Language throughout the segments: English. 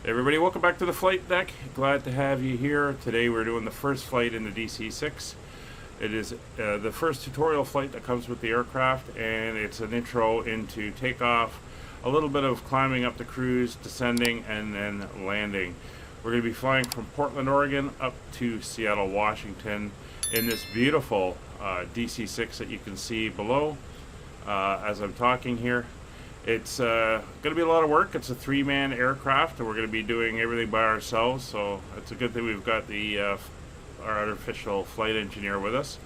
Everybody, welcome back to the flight deck. Glad to have you here. Today we're doing the first flight in the DC-6. It is the first tutorial flight that comes with the aircraft, and it's an intro into takeoff, a little bit of climbing up the cruise, descending, and then landing. We're going to be flying from Portland, Oregon up to Seattle, Washington in this beautiful DC-6 that you can see below as I'm talking here. It's going to be a lot of work. It's a three-man aircraft, and we're going to be doing everything by ourselves, so it's a good thing we've got the our artificial flight engineer with us.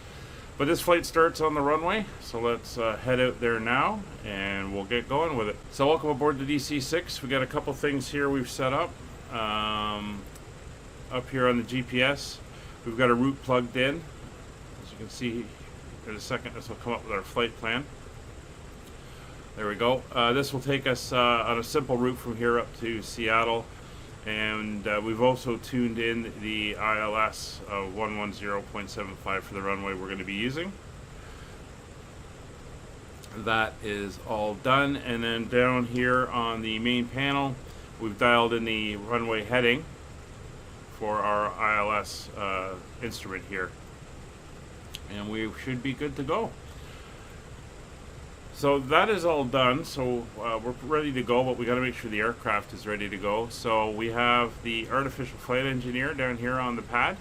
But this flight starts on the runway, so let's head out there now, and we'll get going with it. So welcome aboard the DC-6. We got a couple things here we've set up. Up here on the GPS, we've got a route plugged in. As you can see in a second, this will come up with our flight plan. There we go. This will take us on a simple route from here up to Seattle, and we've also tuned in the ILS 110.75 for the runway we're going to be using. That is all done, and then down here on the main panel we've dialed in the runway heading for our ILS instrument here, and we should be good to go. So that is all done, so we're ready to go, but we got to make sure the aircraft is ready to go. So we have the artificial flight engineer down here on the pad,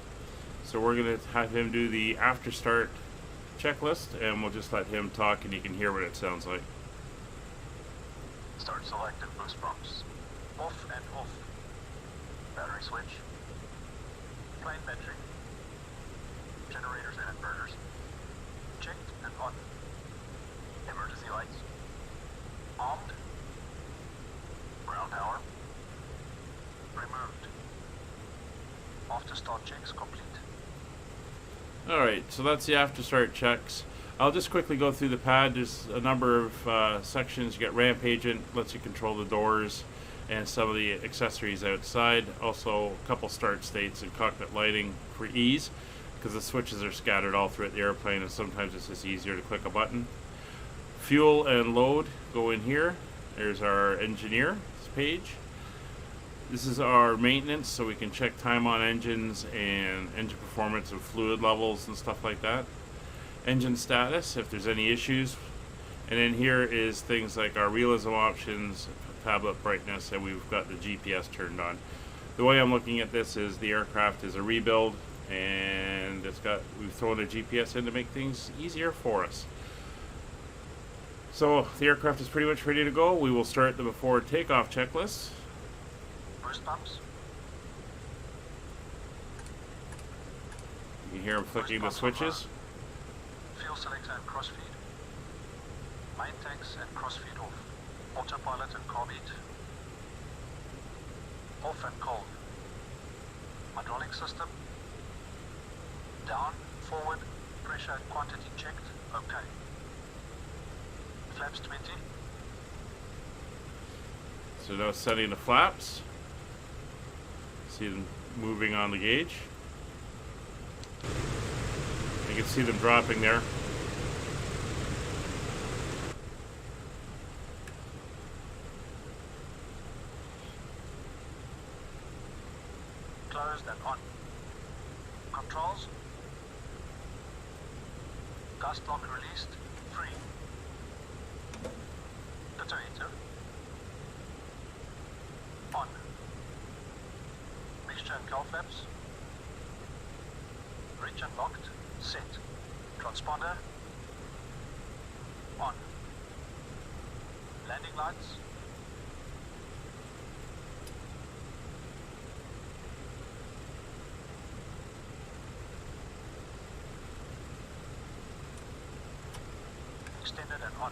so we're going to have him do the after start checklist, and we'll just let him talk and you can hear what it sounds like. Start selected boost pumps. Off and off. Battery switch. Plane battery. Generators and inverters. Checked and on. Emergency lights. Armed. Ground power. Removed. After start checks complete. Alright, so that's the after start checks. I'll just quickly go through the pad. There's a number of sections. You got ramp agent, lets you control the doors and some of the accessories outside. Also a couple start states and cockpit lighting for ease, because the switches are scattered all throughout the airplane and sometimes it's just easier to click a button. Fuel and load go in here. There's our engineer's page. This is our maintenance, so we can check time on engines and engine performance and fluid levels and stuff like that. Engine status, if there's any issues. And then here is things like our realism options, tablet brightness, and we've got the GPS turned on. The way I'm looking at this is the aircraft is a rebuild, and we've thrown a GPS in to make things easier for us. So the aircraft is pretty much ready to go. We will start the before takeoff checklist. Boost pumps. You can hear him flicking the switches. Fuel selector and crossfeed. Main tanks and crossfeed off. Autopilot and carb heat. Off and cold. Hydraulic system. Down, forward, pressure and quantity checked. Okay. Flaps 20. So now setting the flaps. See them moving on the gauge. You can see them dropping there. Closed and on. Controls. Gust lock released. Free. Detonator. On. Mixture and cowl flaps. Reach unlocked. Set. Transponder. On. Landing lights. Extended and on.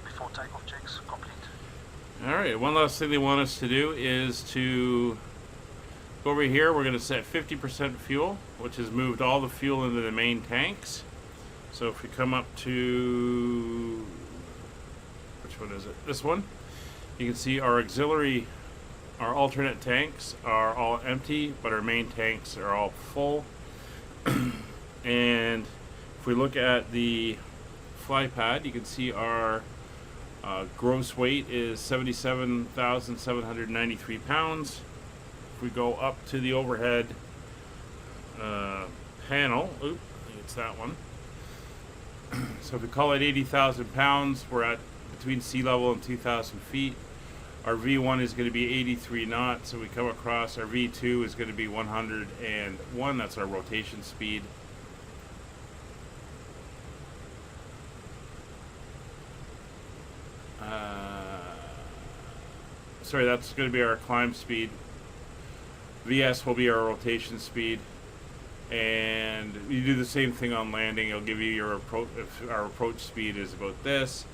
Before takeoff checks complete. Alright, one last thing they want us to do is to go over here. We're going to set 50% fuel, which has moved all the fuel into the main tanks. So if we come up to, which one is it? This one. You can see our auxiliary, our alternate tanks are all empty, but our main tanks are all full. And if we look at the fly pad, you can see our Gross weight is 77,793 pounds. If we go up to the overhead panel, I think it's that one. So if we call it 80,000 pounds, we're at between sea level and 2,000 feet. Our V1 is going to be 83 knots, so we come across. Our V2 is going to be 101. That's our rotation speed. Sorry, that's going to be our climb speed. VS will be our rotation speed. And you do the same thing on landing. It'll give you your approach. If our approach speed is about this,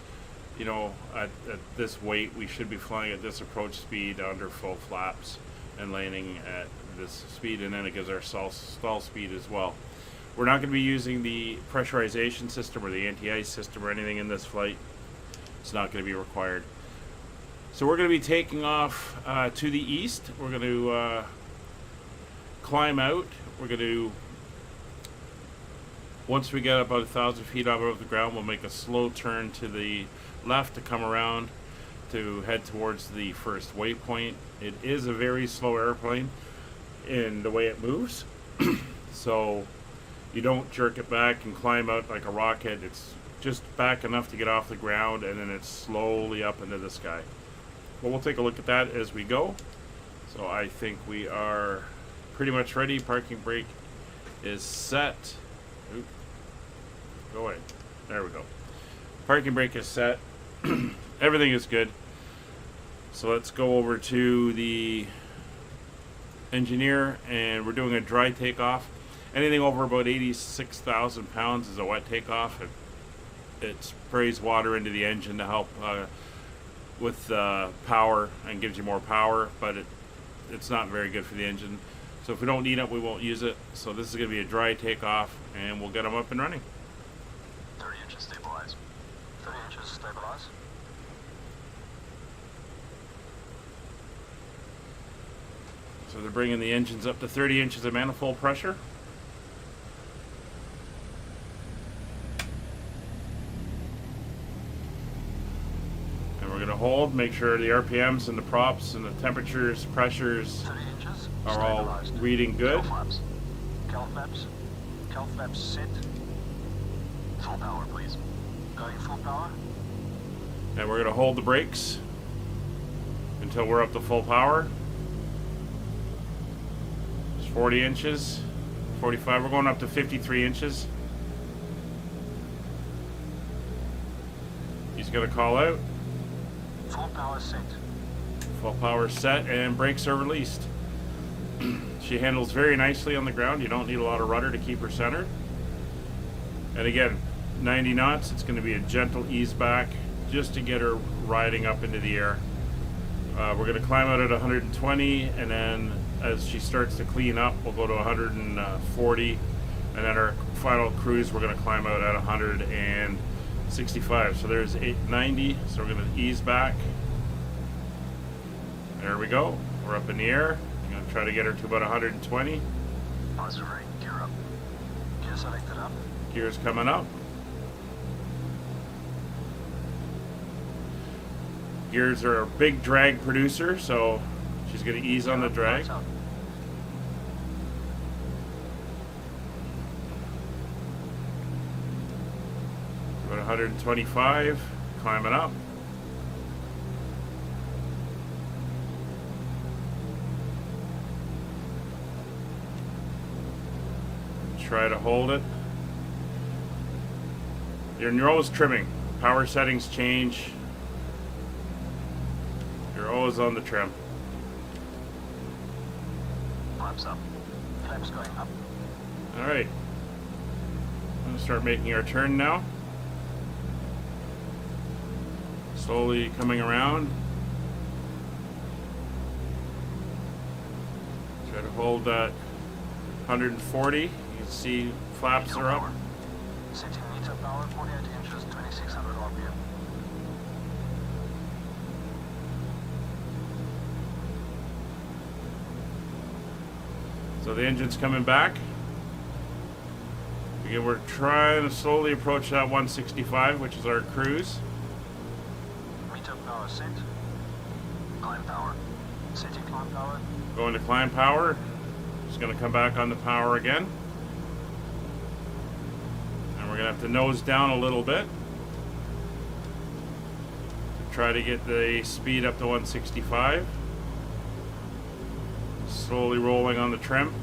you know, at this weight, we should be flying at this approach speed under full flaps and landing at this speed, and then it gives our stall speed as well. We're not going to be using the pressurization system or the anti-ice system or anything in this flight. It's not going to be required. So we're going to be taking off to the east. We're going to climb out. We're going to, once we get about 1,000 feet above the ground, we'll make a slow turn to the left to come around to head towards the first waypoint. It is a very slow airplane in the way it moves. So you don't jerk it back and climb out like a rocket. It's just back enough to get off the ground, and then it's slowly up into the sky. But we'll take a look at that as we go. So I think we are pretty much ready. Parking brake is set. Oop. Go away. There we go. Parking brake is set. Everything is good. So let's go over to the engineer, and we're doing a dry takeoff. Anything over about 86,000 pounds is a wet takeoff. It sprays water into the engine to help with power and gives you more power, but it's not very good for the engine. So if we don't need it, we won't use it. So this is going to be a dry takeoff, and we'll get them up and running. 30 inches stabilize. 30 inches stabilize. So they're bringing the engines up to 30 inches of manifold pressure. Hold, make sure the RPMs and the props and the temperatures, pressures are all reading good. Cal flaps set. Full power, please. Going full power. And we're going to hold the brakes until we're up to full power. It's 40 inches, 45. We're going up to 53 inches. He's going to call out. Full power set. Full power set, and brakes are released. She handles very nicely on the ground. You don't need a lot of rudder to keep her centered. And again, 90 knots. It's going to be a gentle ease back just to get her riding up into the air. We're going to climb out at 120, and then as she starts to clean up, we'll go to 140, and then our final cruise, we're going to climb out at 165. So there's 890. So we're going to ease back. There we go. We're up in the air. I'm going to try to get her to about 120. Positive rate. Gear up. Gear selected up. Gear's coming up. Gears are a big drag producer, so she's going to ease on the drag. About 125, climbing up. Try to hold it. You're always trimming. Power settings change. You're always on the trim. Flaps up. Flaps going up. All right. I'm going to start making our turn now. Slowly coming around. Try to hold that 140. You can see flaps are up. Setting meter power, 48 inches, 2600 RPM. So the engine's coming back. Again, we're trying to slowly approach that 165, which is our cruise. set. Climb power. Setting climb power. Going to climb power. Just going to come back on the power again. And we're going to have to nose down a little bit. Try to get the speed up to 165. Slowly rolling on the trim.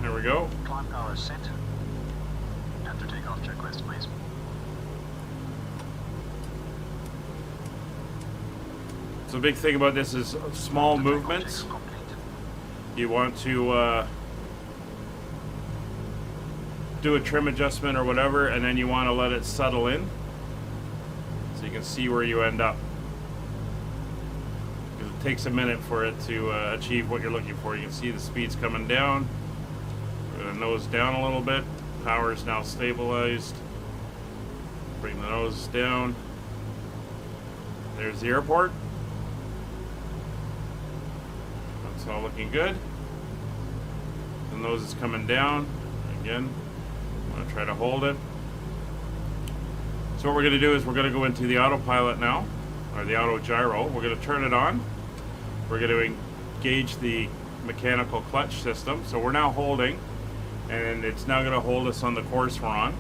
There we go. Climb power set. Enter takeoff checklist, please. So the big thing about this is small movements. You want to do a trim adjustment or whatever, and then you want to let it settle in so you can see where you end up. Because it takes a minute for it to achieve what you're looking for. You can see the speed's coming down. We're going to nose down a little bit. Power is now stabilized. Bring the nose down. There's the airport. That's all looking good. The nose is coming down. Again, I'm going to try to hold it. So what we're going to do is we're going to go into the autopilot now, or the auto gyro. We're going to turn it on. We're going to engage the mechanical clutch system. So we're now holding, and it's now going to hold us on the course we're on.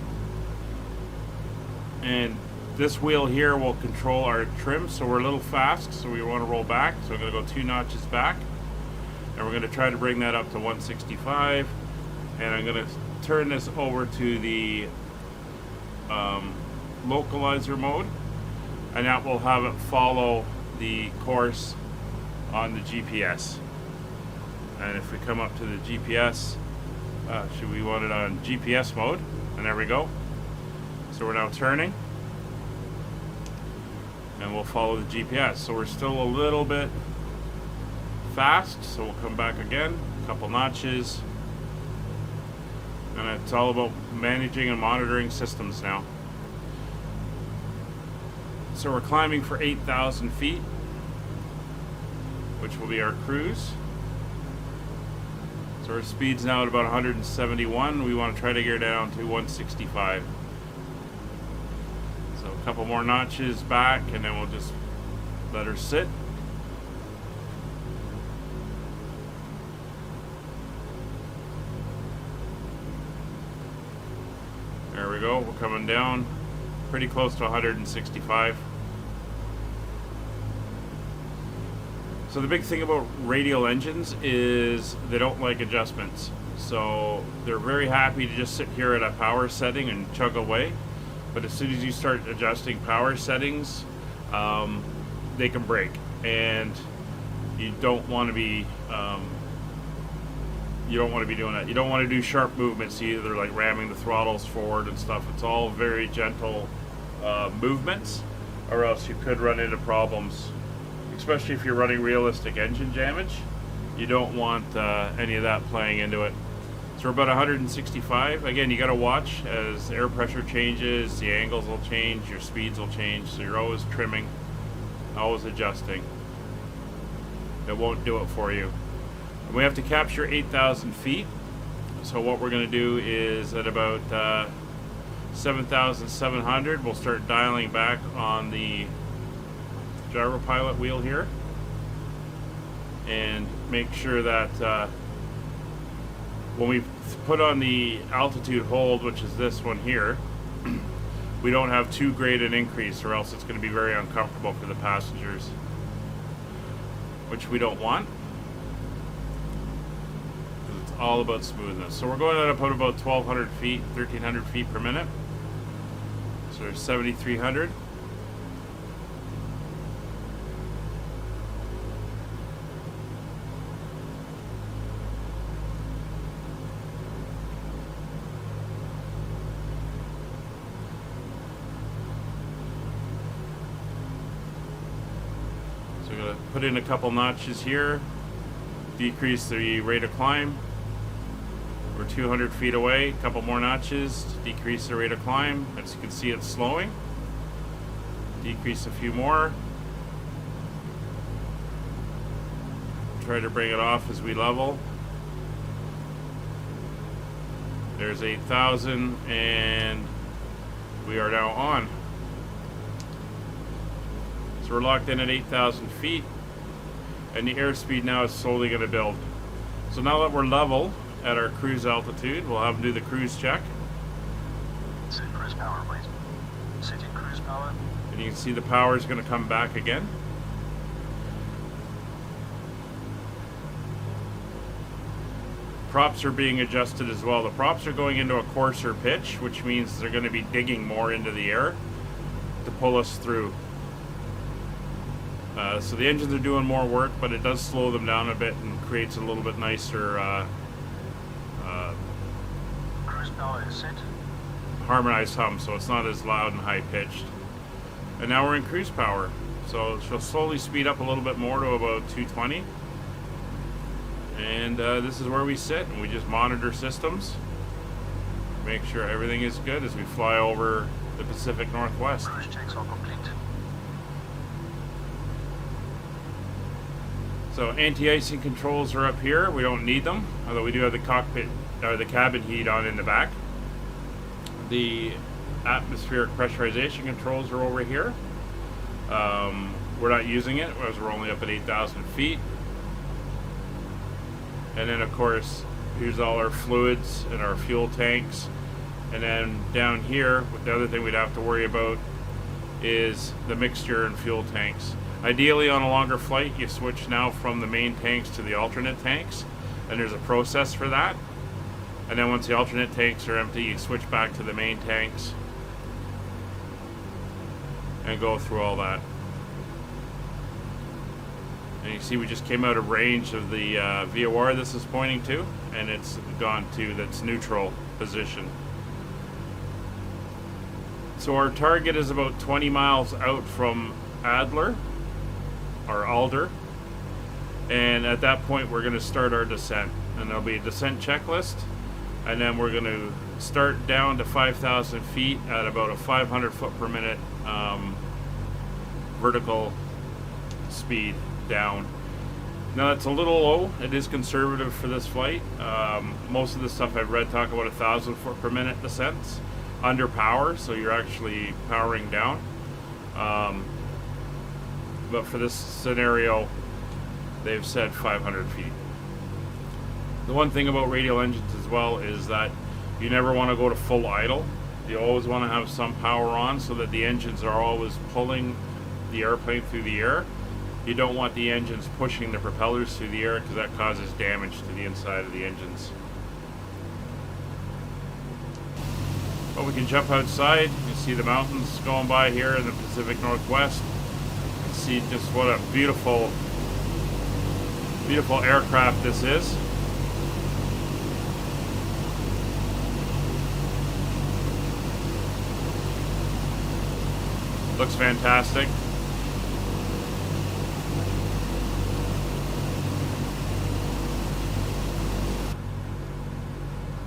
And this wheel here will control our trim, so we're a little fast, so we want to roll back. So I'm going to go 2 notches back, and we're going to try to bring that up to 165. And I'm going to turn this over to the localizer mode, and that will have it follow the course on the GPS. And if we come up to the GPS, we want it on GPS mode, and there we go. So we're now turning, and we'll follow the GPS. So we're still a little bit fast, so we'll come back again, a couple notches. And it's all about managing and monitoring systems now. So we're climbing for 8,000 feet, which will be our cruise. So our speed's now at about 171. We want to try to get down to 165. So a couple more notches back, and then we'll just let her sit. There we go, we're coming down pretty close to 165. So the big thing about radial engines is they don't like adjustments. So they're very happy to just sit here at a power setting and chug away. But as soon as you start adjusting power settings, they can break. And you don't want to be doing that. You don't want to do sharp movements either, like ramming the throttles forward and stuff. It's all very gentle movements, or else you could run into problems, especially if you're running realistic engine damage. You don't want any of that playing into it. So we're about 165. Again, you got to watch as air pressure changes, the angles will change, your speeds will change, so you're always trimming, always adjusting. It won't do it for you. We have to capture 8,000 feet. So what we're going to do is at about 7,700, we'll start dialing back on the gyro pilot wheel here, and make sure that when we put on the altitude hold, which is this one here, we don't have too great an increase, or else it's going to be very uncomfortable for the passengers, which we don't want. All about smoothness. So we're going at about 1,200 feet, 1,300 feet per minute. So there's 7,300. So we're going to put in a couple notches here, decrease the rate of climb. We're 200 feet away, a couple more notches to decrease the rate of climb. As you can see, it's slowing. Decrease a few more. Try to bring it off as we level. There's 8,000, and we are now on. So we're locked in at 8,000 feet, and the airspeed now is slowly going to build. So now that we're level at our cruise altitude, we'll have them do the cruise check. Set cruise power, please. Setting cruise power. And you can see the power is going to come back again. Props are being adjusted as well. The props are going into a coarser pitch, which means they're going to be digging more into the air to pull us through. So the engines are doing more work, but it does slow them down a bit and creates a little bit nicer Cruise power is set. harmonized hum, so it's not as loud and high pitched. And now we're in cruise power, so she'll slowly speed up a little bit more to about 220. And this is where we sit, and we just monitor systems, make sure everything is good as we fly over the Pacific Northwest. Cruise checks are complete. So anti-icing controls are up here. We don't need them, although we do have the cockpit or the cabin heat on in the back. The atmospheric pressurization controls are over here. We're not using it as we're only up at 8,000 feet. And then of course, here's all our fluids and our fuel tanks. And then down here, the other thing we'd have to worry about is the mixture and fuel tanks. Ideally on a longer flight, you switch now from the main tanks to the alternate tanks, and there's a process for that. And then once the alternate tanks are empty, you switch back to the main tanks and go through all that. And you see we just came out of range of the VOR this is pointing to, and it's gone to that's neutral position. So our target is about 20 miles out from Adler, or Alder, and at that point we're going to start our descent, and there'll be a descent checklist, and then we're going to start down to 5,000 feet at about a 500 foot per minute vertical speed down. Now that's a little low. It is conservative for this flight. Most of the stuff I've read talk about 1,000 foot per minute descents under power, so you're actually powering down. But for this scenario, they've said 500 feet. The one thing about radial engines as well is that you never want to go to full idle. You always want to have some power on so that the engines are always pulling the airplane through the air. You don't want the engines pushing the propellers through the air because that causes damage to the inside of the engines. But we can jump outside. You see the mountains going by here in the Pacific Northwest. See just what a beautiful aircraft this is. Looks fantastic.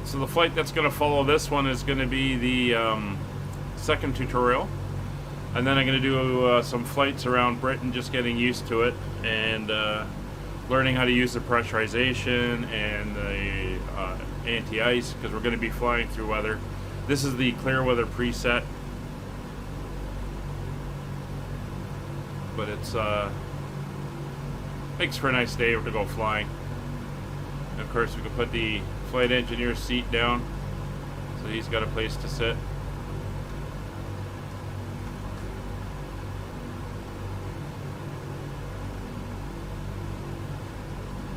So the flight that's going to follow this one is going to be the second tutorial. And then I'm going to do some flights around Britain, just getting used to it and learning how to use the pressurization and the anti-ice, because we're going to be flying through weather. This is the clear weather preset, but it's makes for a nice day to go flying. And of course, we can put the flight engineer's seat down, so he's got a place to sit.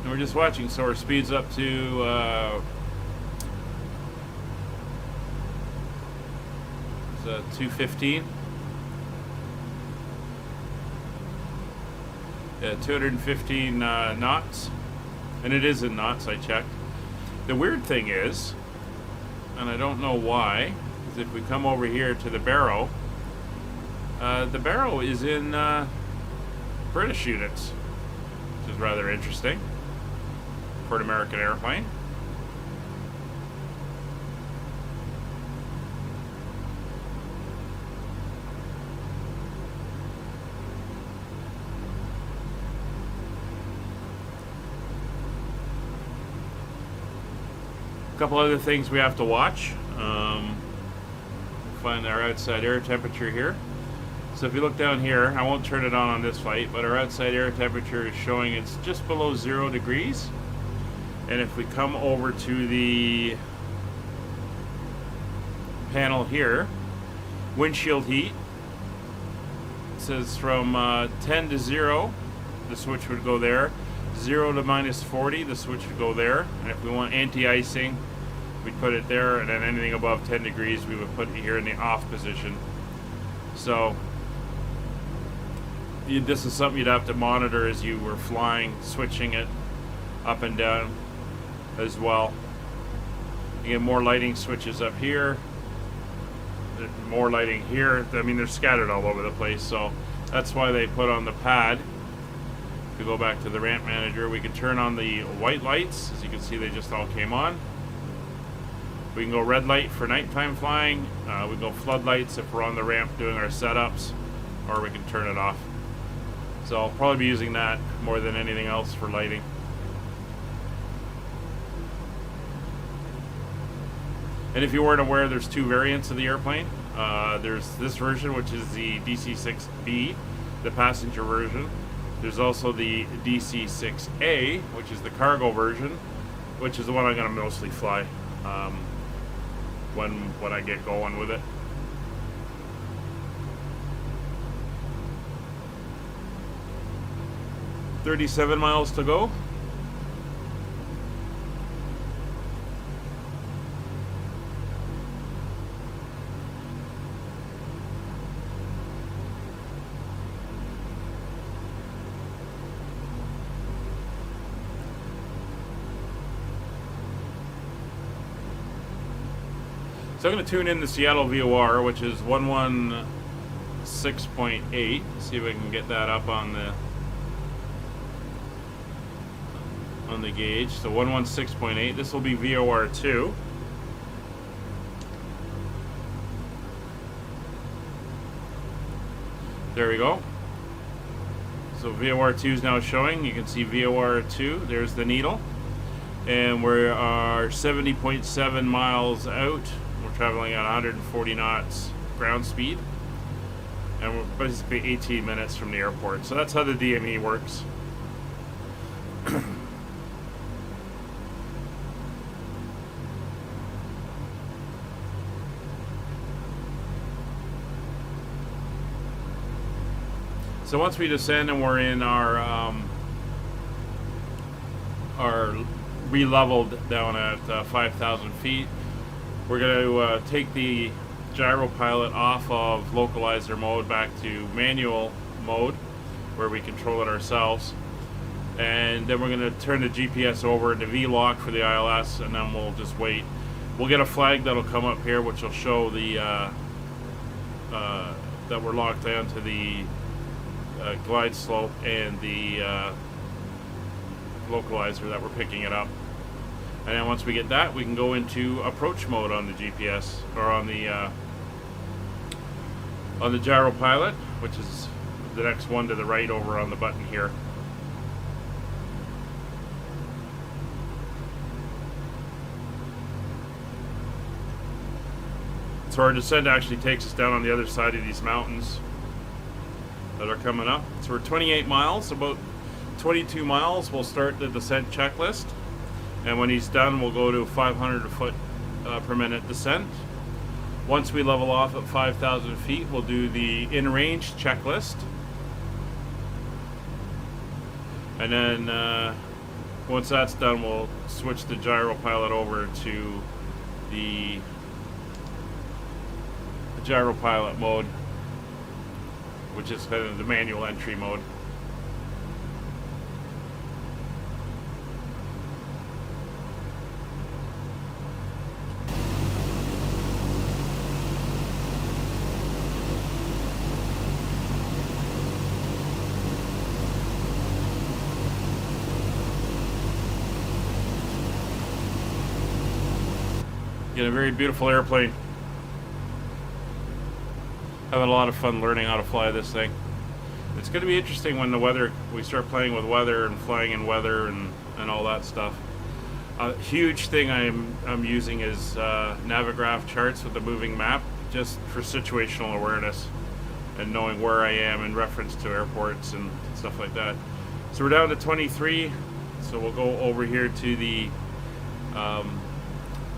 And we're just watching, so our speed's up to 215. Yeah, 215 knots, and it is in knots. I checked. The weird thing is, and I don't know why, is if we come over here to the barrow is in British units, which is rather interesting for an American airplane. A couple other things we have to watch. find our outside air temperature here. So if you look down here, I won't turn it on this flight, but our outside air temperature is showing it's just below 0 degrees. And if we come over to the panel here, windshield heat, it says from 10 to 0, the switch would go there. 0 to minus 40, the switch would go there. And if we want anti-icing, we'd put it there, and then anything above 10 degrees, we would put it here in the off position. So this is something you'd have to monitor as you were flying, switching it up and down as well. You get more lighting switches up here, more lighting here. I mean, they're scattered all over the place, so that's why they put on the pad. If we go back to the ramp manager, we can turn on the white lights. As you can see, they just all came on. We can go red light for nighttime flying. We can go floodlights if we're on the ramp doing our setups, or we can turn it off. So I'll probably be using that more than anything else for lighting. And if you weren't aware, there's two variants of the airplane. There's this version, which is the DC-6B, the passenger version. There's also the DC-6A, which is the cargo version, which is the one I'm going to mostly fly when I get going with it. $37 miles to go. So I'm going to tune in the Seattle VOR, which is 116.8. See if I can get that up on the gauge. So 116.8. This will be VOR 2. There we go. So VOR 2 is now showing. You can see VOR 2. There's the needle. And we are 70.7 miles out. We're traveling at 140 knots ground speed. And we're basically 18 minutes from the airport. So that's how the DME works. So once we descend and we're in our re-leveled down at 5,000 feet, we're going to take the gyro pilot off of localizer mode back to manual mode, where we control it ourselves, and then we're going to turn the GPS over into V-lock for the ILS, and then we'll just wait. We'll get a flag that'll come up here, which will show the that we're locked down to the glide slope and the localizer that we're picking it up. And then once we get that, we can go into approach mode on the GPS, or on the gyro pilot, which is the next one to the right over on the button here. So our descent actually takes us down on the other side of these mountains that are coming up. So we're 28 miles, about 22 miles, we'll start the descent checklist. And when he's done, we'll go to 500 foot per minute descent. Once we level off at 5,000 feet, we'll do the in-range checklist. And then once that's done, we'll switch the gyro pilot over to the gyro pilot mode, which is kind of the manual entry mode. Again, a very beautiful airplane. Having a lot of fun learning how to fly this thing. It's going to be interesting when we start playing with weather and flying in weather and all that stuff. A huge thing I'm using is Navigraph charts with the moving map. just for situational awareness and knowing where I am in reference to airports and stuff like that. So we're down to 23, so we'll go over here to the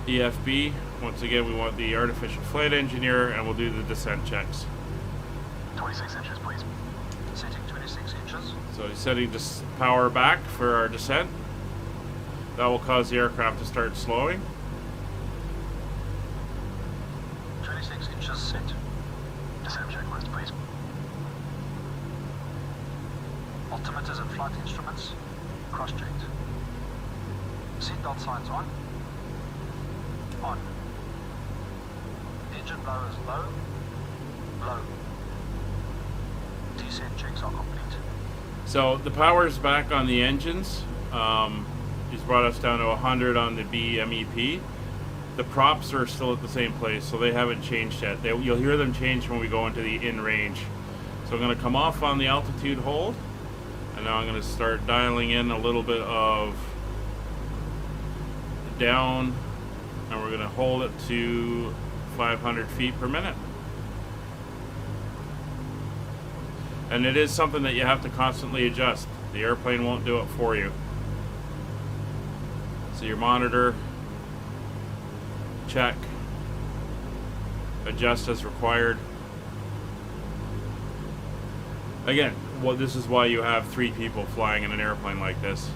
EFB. Once again, we want the artificial flight engineer, and we'll do the descent checks. 26 inches, please. Setting 26 inches. So he's setting this power back for our descent. That will cause the aircraft to start slowing. 26 inches set. Descent checklist, please. Altimeters and flight instruments cross-checked. Seatbelt signs on. On. Engine blowers low. Low. Descent checks are complete. So the power's back on the engines. He's brought us down to 100 on the BMEP. The props are still at the same place, so they haven't changed yet. You'll hear them change when we go into the in-range. So I'm going to come off on the altitude hold, and now I'm going to start dialing in a little bit of down, and we're going to hold it to 500 feet per minute. And it is something that you have to constantly adjust. The airplane won't do it for you. So your monitor, check, adjust as required. Again, well, this is why you have 3 people flying in an airplane like this.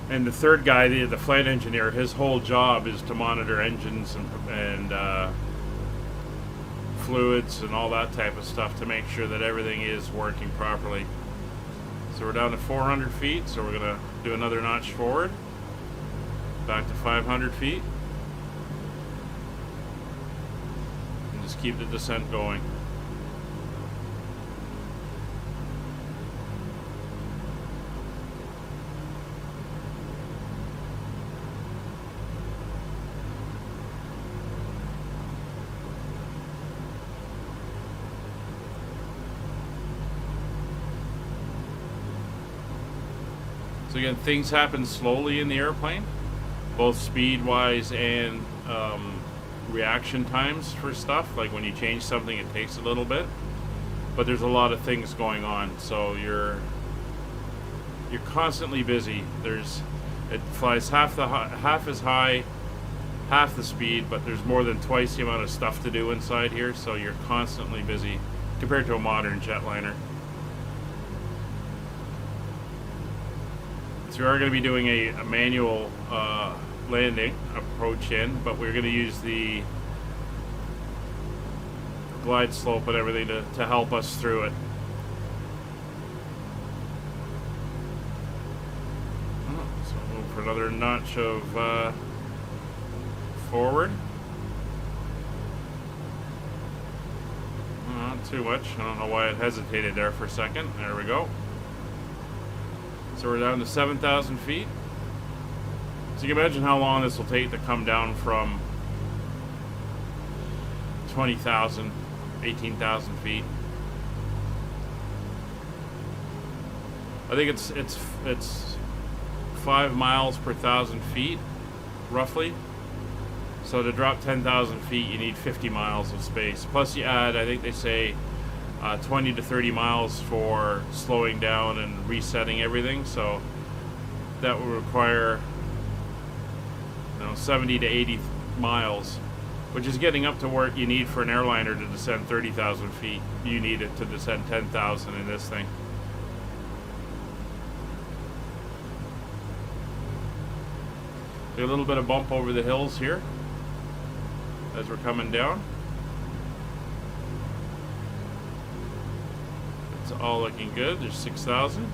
And the third guy, the flight engineer, his whole job is to monitor engines and fluids and all that type of stuff to make sure that everything is working properly. So we're down to 400 feet, so we're going to do another notch forward. Back to 500 feet. And just keep the descent going. So again, things happen slowly in the airplane, both speed-wise and reaction times for stuff. Like when you change something, it takes a little bit, but there's a lot of things going on. So you're constantly busy. It flies half as high, half the speed, but there's more than twice the amount of stuff to do inside here. So you're constantly busy compared to a modern jetliner. So we are going to be doing a manual landing approach in, but we're going to use the glide slope and everything to help us through it. So we'll move for another notch of forward. Not too much. I don't know why it hesitated there for a second. There we go. So we're down to 7,000 feet. So you can imagine how long this will take to come down from 20,000, 18,000 feet. I think it's 5 miles per 1,000 feet, roughly. So to drop 10,000 feet, you need 50 miles of space. Plus you add, I think they say, 20 to 30 miles for slowing down and resetting everything. So that would require 70 to 80 miles, which is getting up to what you need for an airliner to descend 30,000 feet. You need it to descend 10,000 in this thing. A little bit of bump over the hills here as we're coming down. It's all looking good. There's 6,000.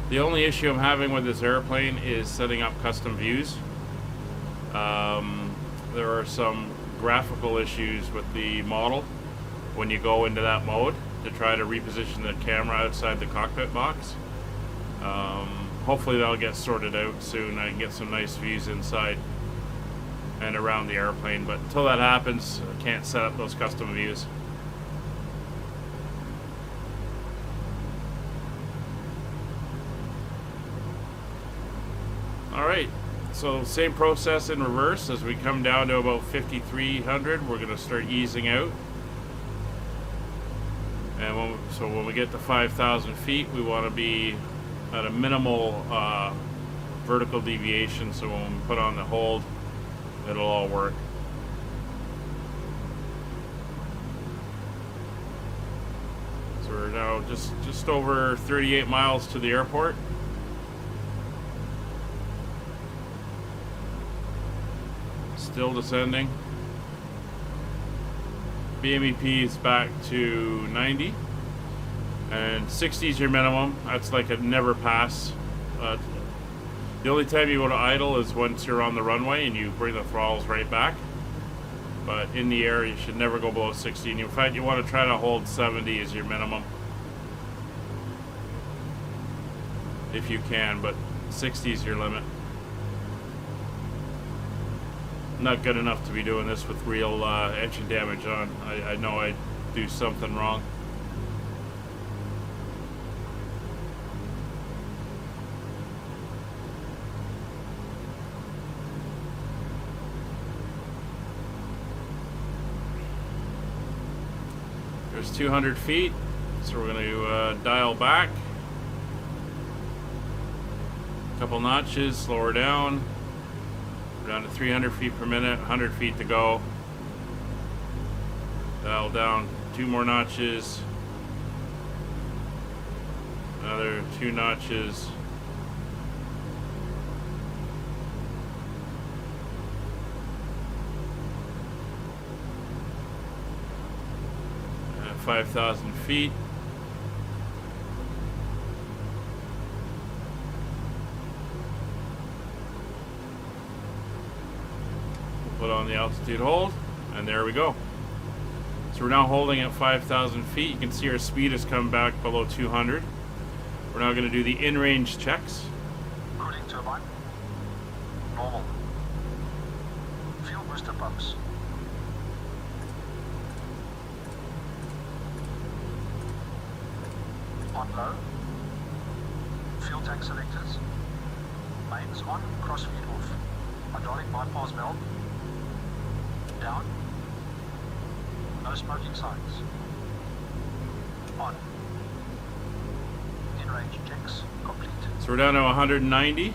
The only issue I'm having with this airplane is setting up custom views. there are some graphical issues with the model when you go into that mode to try to reposition the camera outside the cockpit box. Hopefully that'll get sorted out soon. I can get some nice views inside and around the airplane, but until that happens, I can't set up those custom views. Alright, so same process in reverse. As we come down to about 5,300, we're going to start easing out. And when we get to 5,000 feet, we want to be at a minimal vertical deviation, so when we put on the hold, it'll all work. So we're now just over 38 miles to the airport. Still descending. BMEP is back to 90. And 60 is your minimum. That's like a never pass. The only time you go to idle is once you're on the runway and you bring the throttles right back. But in the air, you should never go below 60. And in fact, you want to try to hold 70 as your minimum, if you can. But 60 is your limit. Not good enough to be doing this with real engine damage on. I know I do something wrong. There's 200 feet, so we're going to dial back a couple notches, slow her down. We're down to 300 feet per minute, 100 feet to go. Dial down 2 more notches, another 2 notches. At 5,000 feet. Put on the altitude hold, and there we go. So we're now holding at 5,000 feet. You can see our speed has come back below 200. We're now going to do the in-range checks. Cooling turbine. Normal. Fuel booster pumps. On low. Fuel tank selectors. Mains on, crossfeed off. Hydraulic bypass valve. Down. No smoking signs. On. In-range checks complete. So we're down to 190.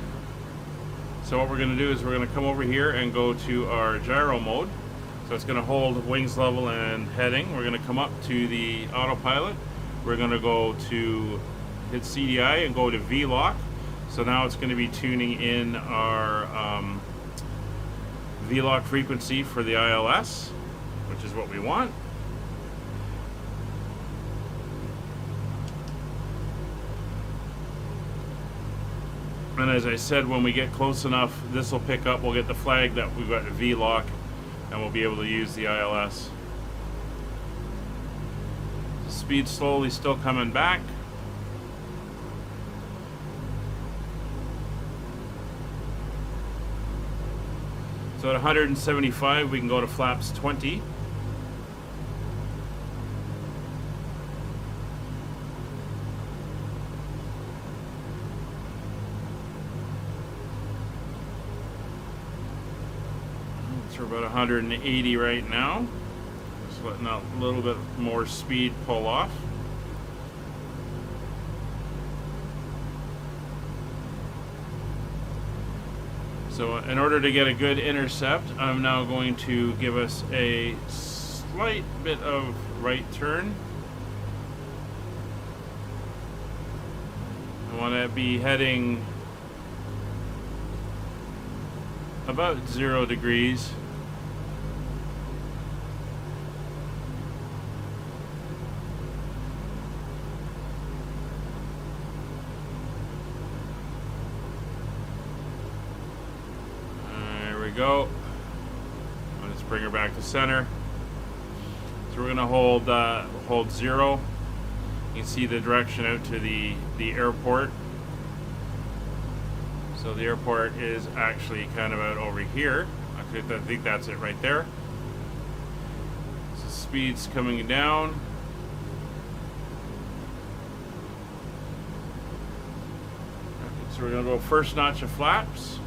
So what we're going to do is we're going to come over here and go to our gyro mode. So it's going to hold wings level and heading. We're going to come up to the autopilot. We're going to go to hit CDI and go to V-lock. So now it's going to be tuning in our V-lock frequency for the ILS, which is what we want. And as I said, when we get close enough, this will pick up. We'll get the flag that we've got a V-lock, and we'll be able to use the ILS. Speed slowly still coming back. So at 175, we can go to flaps 20. So we're about 180 right now. Just letting out a little bit more speed pull off. So in order to get a good intercept, I'm now going to give us a slight bit of right turn. I want to be heading about 0 degrees. Go. back to center. So we're gonna hold 0. You can see the direction out to the airport. So the airport is actually kind of out over here. I think that's it right there. So speed's coming down. Okay, so we're gonna go first notch of flaps.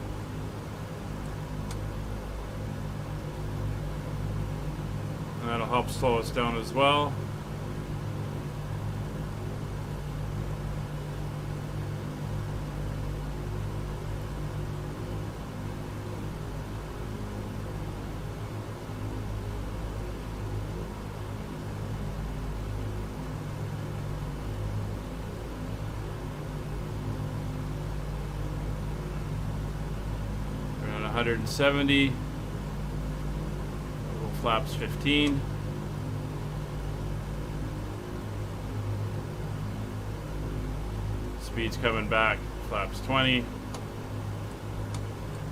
And that'll help slow us down as well. Around 170. Flaps 15. Speed's coming back. Flaps 20.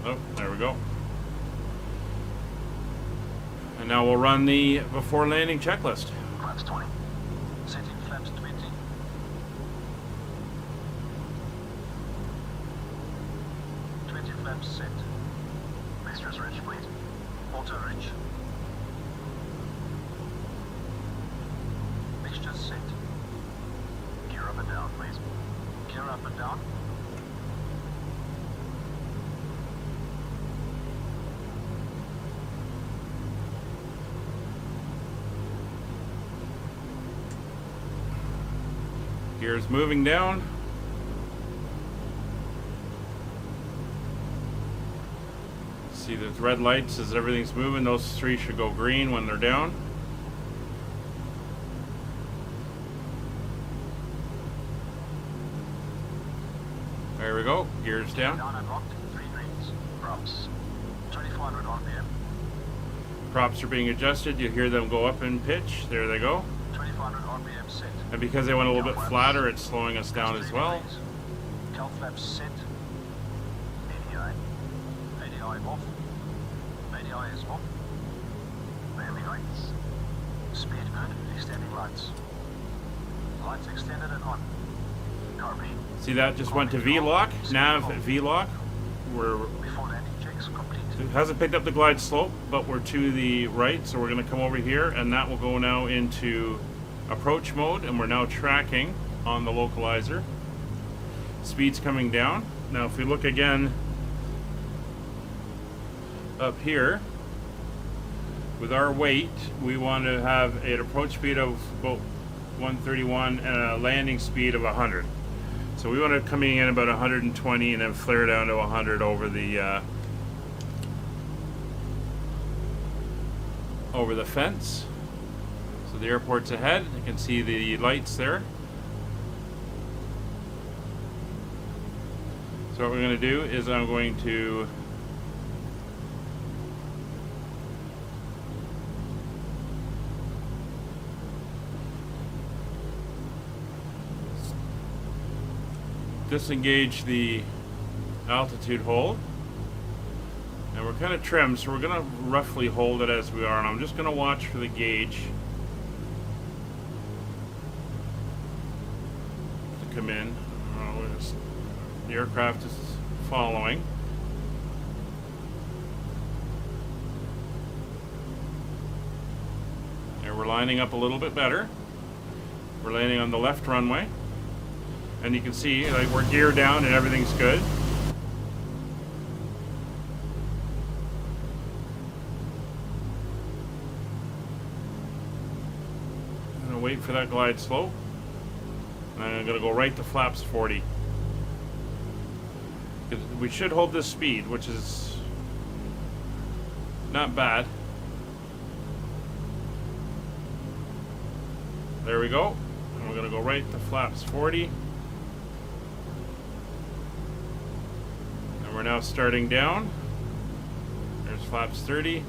Oh, there we go. And now we'll run the before landing checklist. Flaps 20. Setting flaps 20. Flaps set. Mixtures rich, please. Auto rich. Mixtures set. Gear up and down, please. Gear up and down. Gears moving down. See the red lights as everything's moving. Those three should go green when they're down. There we go. Gears down. Down and locked. 3 greens. Props. 2400 RPM. Props are being adjusted. You hear them go up in pitch. There they go. 2400 RPM set. And because they went a little bit flatter, it's slowing us down as well. Cal flaps set. ADI. ADI off. ADI is off. Landing lights. Speed good. Extending lights. Lights extended and on. Carbine. See that just went to V-lock. Nav at V-lock. We're Before landing checks complete. It hasn't picked up the glide slope, but we're to the right, so we're going to come over here, and that will go now into approach mode, and we're now tracking on the localizer. Speed's coming down. Now if we look again up here, with our weight, we want to have an approach speed of about 131 and a landing speed of 100. So we want to come in about 120 and then flare down to 100 over the fence. So the airport's ahead. You can see the lights there. So what we're going to do is I'm going to disengage the altitude hold, and we're kind of trimmed, so we're going to roughly hold it as we are, and I'm just going to watch for the gauge to come in. The aircraft is following. And we're lining up a little bit better. We're landing on the left runway. And you can see, like, we're geared down and everything's good. I'm gonna wait for that glide slope. And I'm gonna go right to flaps 40. We should hold this speed, which is not bad. There we go. And we're gonna go right to flaps 40. We're now starting down. There's flaps 30.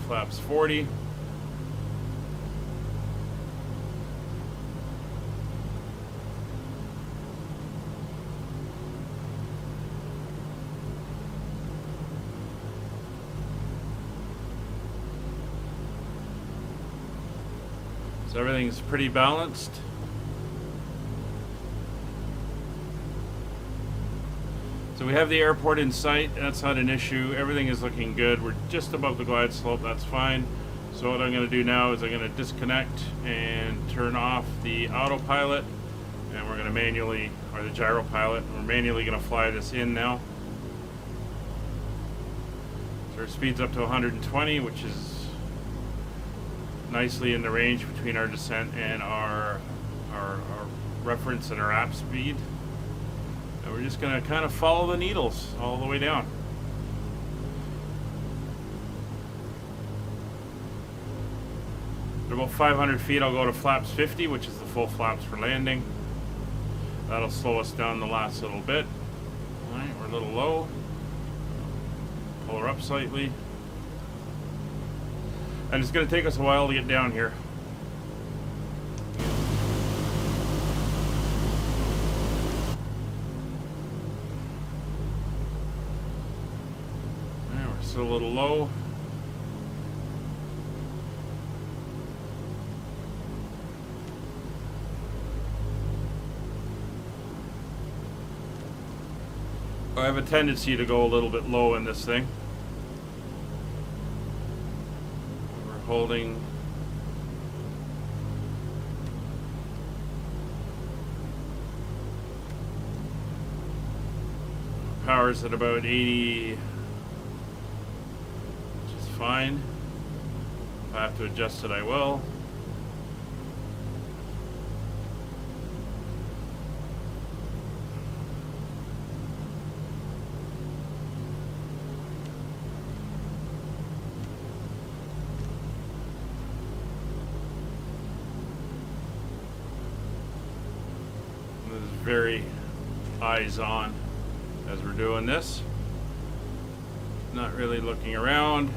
Flaps 40. So everything's pretty balanced. So we have the airport in sight. That's not an issue. Everything is looking good. We're just above the glide slope. That's fine. So what I'm going to do now is I'm going to disconnect and turn off the autopilot, and we're going to manually, or the gyro pilot, we're manually going to fly this in now. So our speed's up to 120, which is nicely in the range between our descent and our reference and our app speed. And we're just going to kind of follow the needles all the way down. At about 500 feet, I'll go to flaps 50, which is the full flaps for landing. That'll slow us down the last little bit. All right, we're a little low. Pull her up slightly. And it's going to take us a while to get down here. All right, we're still a little low. I have a tendency to go a little bit low in this thing. We're holding. Power's at about 80, which is fine. If I have to adjust it, I will. Very eyes on as we're doing this. Not really looking around.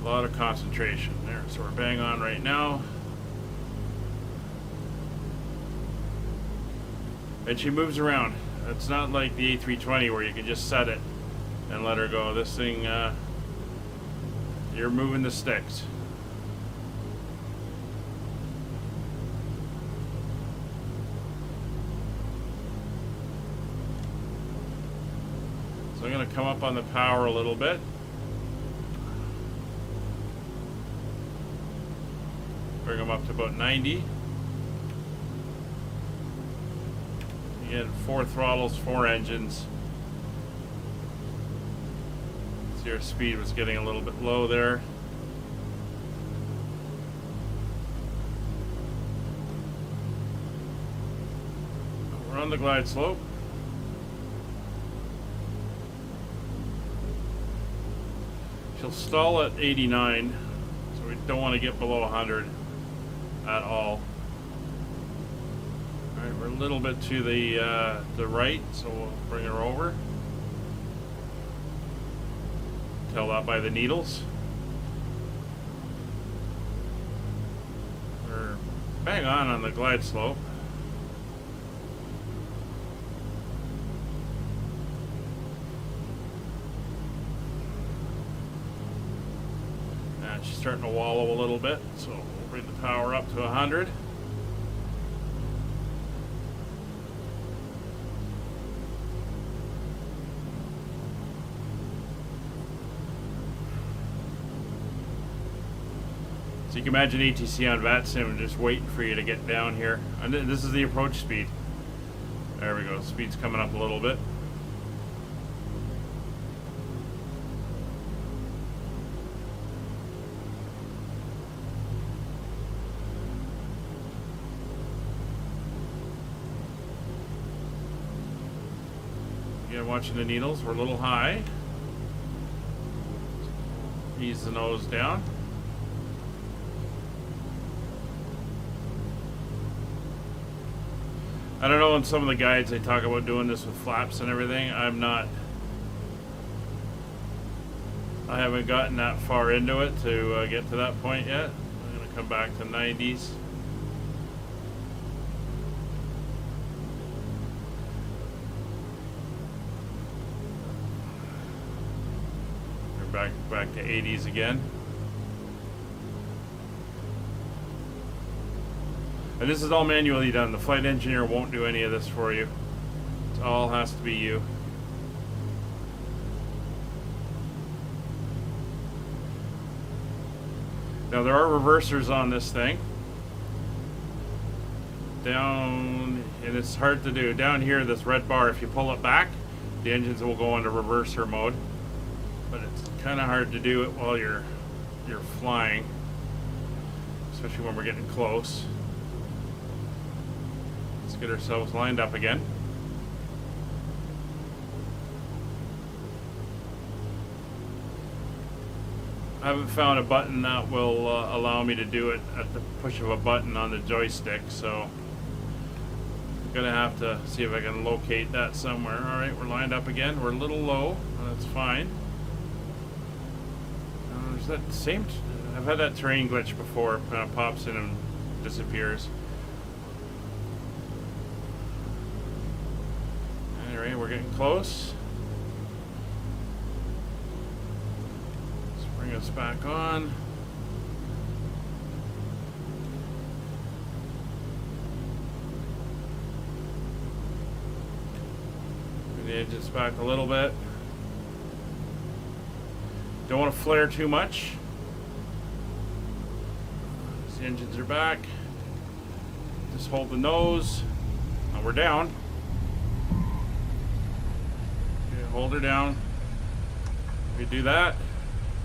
A lot of concentration there. So we're bang on right now. And she moves around. It's not like the A320 where you can just set it and let her go. This thing, you're moving the sticks. So I'm going to come up on the power a little bit. Bring them up to about 90. Again, 4 throttles, 4 engines. See, our speed was getting a little bit low there. We're on the glide slope. She'll stall at 89, so we don't want to get below 100 at all. All right, we're a little bit to the right, so we'll bring her over. Tell that by the needles. We're bang on the glide slope. She's starting to wallow a little bit, so we'll bring the power up to 100. So you can imagine ATC on VATSIM just waiting for you to get down here. And this is the approach speed. There we go, speed's coming up a little bit. Again, watching the needles, we're a little high. Ease the nose down. I don't know, in some of the guides they talk about doing this with flaps and everything. I haven't gotten that far into it to get to that point yet. I'm going to come back to 90s. back to 80s again. And this is all manually done. The flight engineer won't do any of this for you. It all has to be you. Now there are reversers on this thing. Down, and it's hard to do. Down here, this red bar, if you pull it back, the engines will go into reverser mode. But it's kind of hard to do it while you're flying, especially when we're getting close. Let's get ourselves lined up again. I haven't found a button that will allow me to do it at the push of a button on the joystick, so I'm gonna have to see if I can locate that somewhere. Alright, we're lined up again. We're a little low, that's fine. There's that same, I've had that terrain glitch before, it kind of pops in and disappears. Anyway, we're getting close. Let's bring us back on. Bring the engines back a little bit. Don't want to flare too much. The engines are back. Just hold the nose. Now we're down. Okay, hold her down. We do that.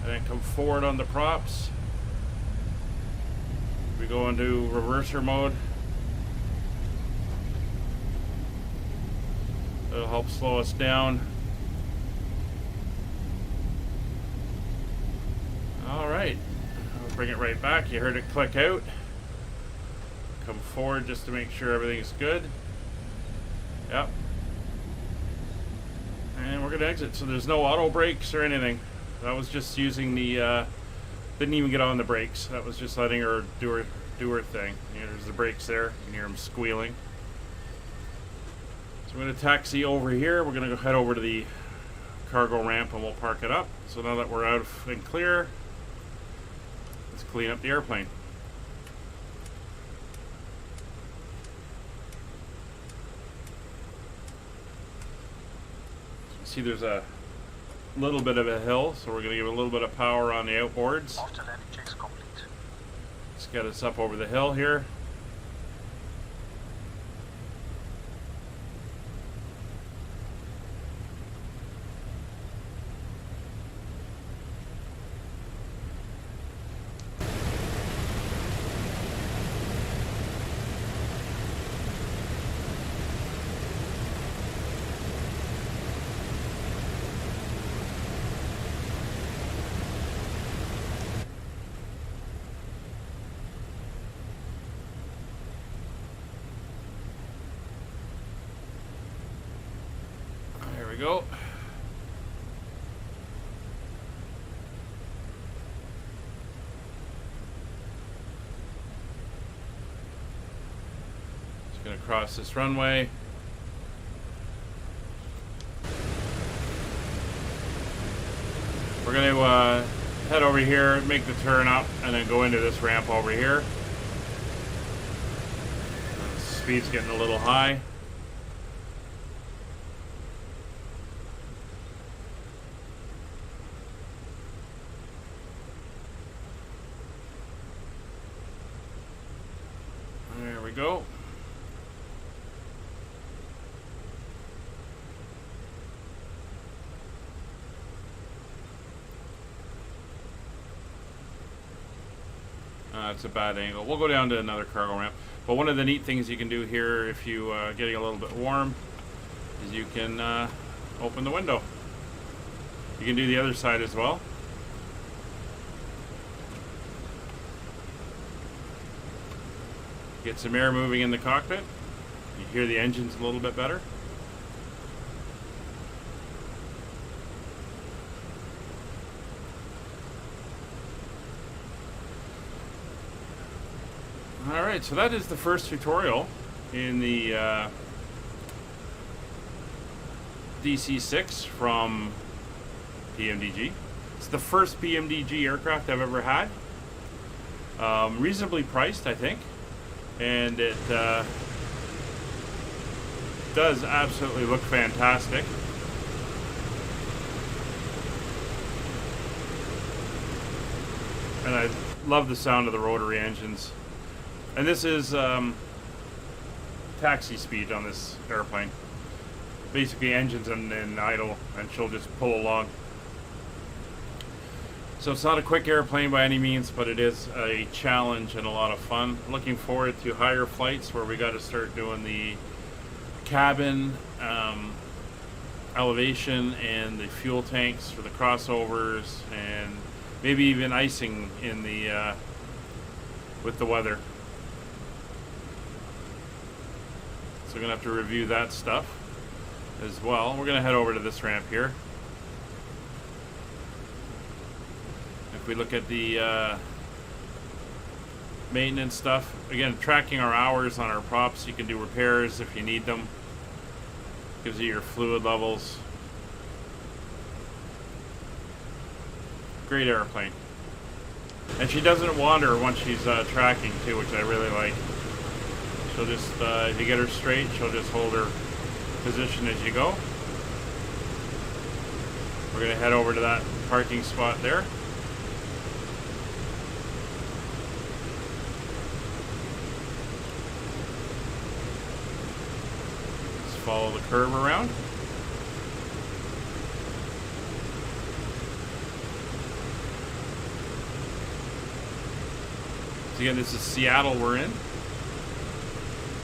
And then come forward on the props. We go into reverser mode. It'll help slow us down. Alright, I'll bring it right back. You heard it click out. Come forward just to make sure everything's good. Yep. And we're going to exit. So there's no auto brakes or anything. That was just using the, didn't even get on the brakes. That was just letting her do her thing. You know, there's the brakes there. You can hear them squealing. So we're going to taxi over here. We're going to go head over to the cargo ramp and we'll park it up. So now that we're out and clear, let's clean up the airplane. See, there's a little bit of a hill, so we're going to give a little bit of power on the outboards. After landing checks complete. Let's get us up over the hill here. There we go. Just going to cross this runway. We're going to head over here, make the turn up, and then go into this ramp over here. The speed's getting a little high. There we go. It's a bad angle. We'll go down to another cargo ramp. But one of the neat things you can do here, if you getting a little bit warm, is you can open the window. You can do the other side as well. Get some air moving in the cockpit. You hear the engines a little bit better. Alright, so that is the first tutorial in the DC-6 from PMDG. It's the first PMDG aircraft I've ever had. Reasonably priced, I think, and it does absolutely look fantastic. And I love the sound of the rotary engines. And this is taxi speed on this airplane. Basically engines in idle, and she'll just pull along. So it's not a quick airplane by any means, but it is a challenge and a lot of fun. Looking forward to higher flights where we got to start doing the cabin elevation and the fuel tanks for the crossovers, and maybe even icing in the with the weather. So we're gonna have to review that stuff as well. We're gonna head over to this ramp here. If we look at the maintenance stuff, again, tracking our hours on our props. You can do repairs if you need them. Gives you your fluid levels. Great airplane. And she doesn't wander once she's tracking too, which I really like. She'll just, if you get her straight, she'll just hold her position as you go. We're gonna head over to that parking spot there. Just follow the curve around. So again, this is Seattle we're in.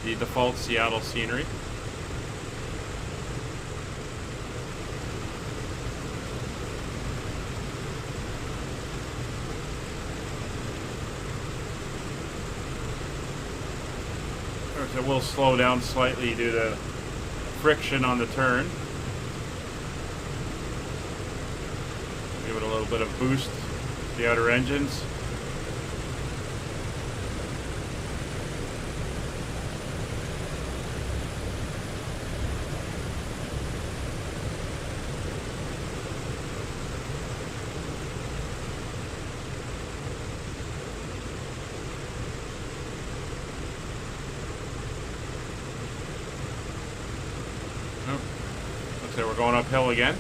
The default Seattle scenery. It will slow down slightly due to friction on the turn. Give it a little bit of boost to the outer engines. So we're going uphill again.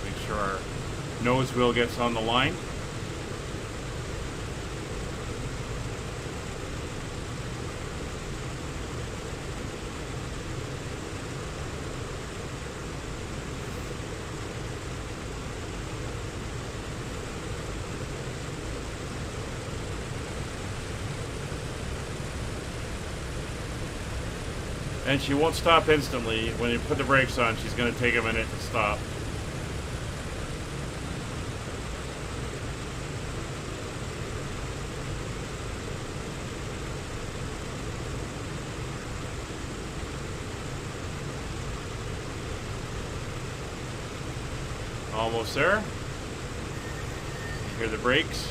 Make sure our nose wheel gets on the line. And she won't stop instantly. When you put the brakes on, she's going to take a minute to stop. Almost there. You hear the brakes.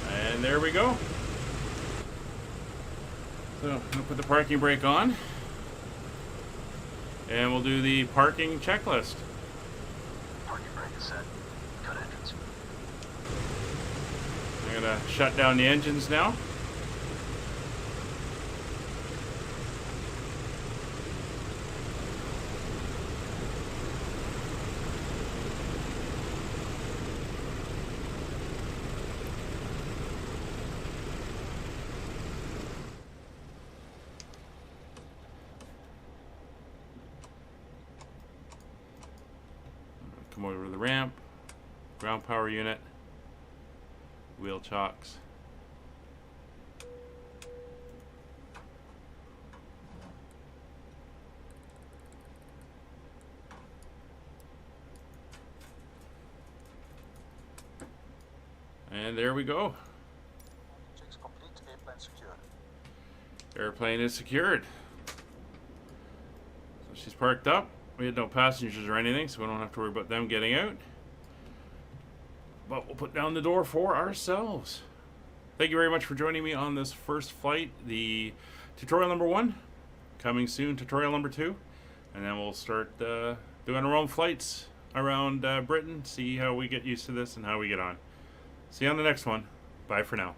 And there we go. So I'm going to put the parking brake on, and we'll do the parking checklist. Parking brake is set. Cut entrance. I'm going to shut down the engines now. Come over to the ramp, ground power unit, wheel chocks. And there we go. Checks complete, airplane secure. Airplane is secured. So she's parked up. We had no passengers or anything, so we don't have to worry about them getting out. But we'll put down the door for ourselves. Thank you very much for joining me on this first flight, the tutorial number 1. Coming soon, tutorial number 2. And then we'll start doing our own flights around Britain, see how we get used to this and how we get on. See you on the next one. Bye for now.